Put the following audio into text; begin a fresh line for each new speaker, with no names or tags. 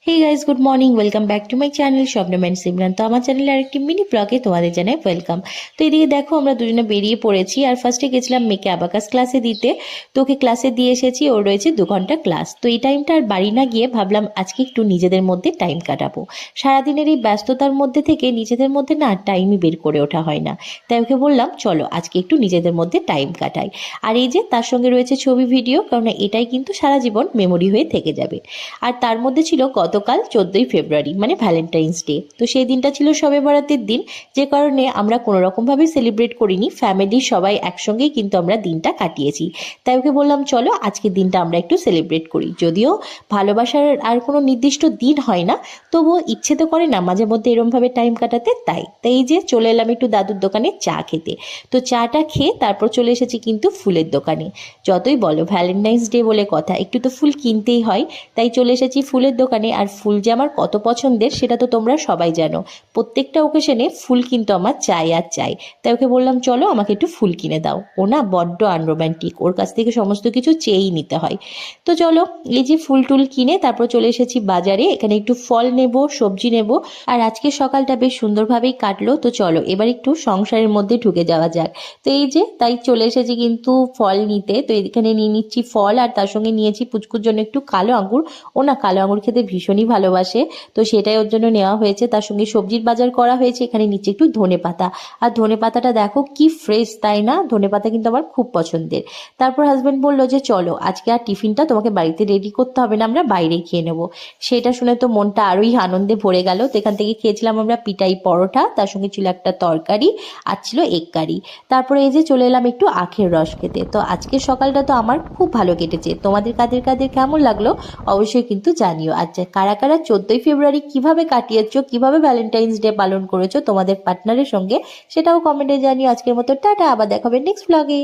Hey guys, good morning. Welcome back to my channel Swapnam and Simran. তো আমার চ্যানেলে আরেকটি মিনি ব্লগে তোমাদের জানাই ওয়েলকাম। তো এদিকে দেখো আমরা দুজনে বেরিয়ে পড়েছি, আর ফার্স্টে গেছিলাম মেয়েকে অ্যাবাকাস ক্লাসে দিতে। তো ওকে ক্লাসে দিয়ে এসেছি, ওর রয়েছে 2 ঘন্টা ক্লাস। তো এই টাইমটা আর বাড়ি না গিয়ে ভাবলাম আজকে একটু নিজেদের মধ্যে টাইম কাটাবো। সারাদিনের এই ব্যস্ততার মধ্যে থেকে নিজেদের মধ্যে না টাইমই বের করে ওঠা হয় না। তাই ওকে বললাম চলো আজকে একটু নিজেদের মধ্যে টাইম কাটাই। আর এই যে তার সঙ্গে রয়েছে ছবি ভিডিও, কারণ এটাই কিন্তু সারা জীবন মেমোরি হয়ে থেকে যাবে। আর তার মধ্যে ছিল গতকাল 14ই ফেব্রুয়ারি, মানে ভ্যালেন্টাইন্স ডে। তো সেই দিনটা ছিল শবে বরাতের দিন, যে কারণে আমরা কোনো রকমভাবে সেলিব্রেট করিনি। ফ্যামিলির সবাই একসঙ্গেই কিন্তু আমরা দিনটা কাটিয়েছি। তাই ওকে বললাম চলো আজকের দিনটা আমরা একটু সেলিব্রেট করি। যদিও ভালোবাসার আর কোনো নির্দিষ্ট দিন হয় না, তবুও ইচ্ছে তো করে না মাঝে মধ্যে এরমভাবে টাইম কাটাতে। তাই এই যে চলে এলাম একটু দাদুর দোকানে চা খেতে। তো চাটা খেয়ে তারপর চলে এসেছি কিন্তু ফুলের দোকানে। যতই বলো ভ্যালেন্টাইন্স ডে বলে কথা, একটু তো ফুল কিনতেই হয়। তাই চলে এসেছি ফুলের দোকানে। আর ফুল যে আমার কত পছন্দের সেটা তো তোমরা সবাই জানো। প্রত্যেকটা ওকেশনে ফুল কিন্তু আমার চাই আর চাই। তাই ওকে বললাম চলো আমাকে একটু ফুল কিনে দাও। ও না বড্ড আনরোম্যান্টিক, ওর কাছ থেকে সমস্ত কিছু চেয়েই নিতে হয়। তো চলো এই যে ফুল টুল কিনে তারপর চলে এসেছি বাজারে। এখানে একটু ফল নেব, সবজি নেব। আর আজকে সকালটা বেশ সুন্দরভাবেই কাটলো। তো চলো এবার একটু সংসারের মধ্যে ঢুকে যাওয়া যাক। তো এই যে তাই চলে এসেছি কিন্তু ফল নিতে। তো এখানে নিয়ে নিচ্ছি ফল, আর তার সঙ্গে নিয়েছি পুচকুর জন্য একটু কালো আঙ্গুর। ও না কালো আঙুর খেতে ভীষণই ভালোবাসে, তো সেটাই ওর জন্য নেওয়া হয়েছে। তার সঙ্গে সবজির বাজার করা হয়েছে। এখানে নিচে একটু ধনেপাতা, আর ধনেপাতাটা দেখো কি ফ্রেশ, তাই না? ধনেপাতা কিন্তু আমার খুব পছন্দের। তারপর হাজব্যান্ড বললো যে চলো আজকে আর টিফিনটা তোমাকে বাড়িতে রেডি করতে হবে না, আমরা বাইরেই খেয়ে নেবো। সেটা শুনে তো মনটা আরোই আনন্দে ভরে গেল। তো এখান থেকে খেয়েছিলাম আমরা পিটাই পরোটা, তার সঙ্গে ছিল একটা তরকারি, আর ছিল এগ কারি। তারপরে এই যে চলে এলাম একটু আখের রস খেতে। তো আজকের সকালটা তো আমার খুব ভালো কেটেছে। তোমাদের কাদের কাদের কেমন লাগলো অবশ্যই কিন্তু জানিও। আচ্ছা, কারা কারা 14ই ফেব্রুয়ারি কিভাবে কাটিয়েছো, কিভাবে ভ্যালেন্টাইন্স ডে পালন করেছো তোমাদের পার্টনারের সঙ্গে, সেটাও কমেন্টে জানিও। আজকের মতো টাটা, আবার দেখাবে নেক্সট ব্লগে।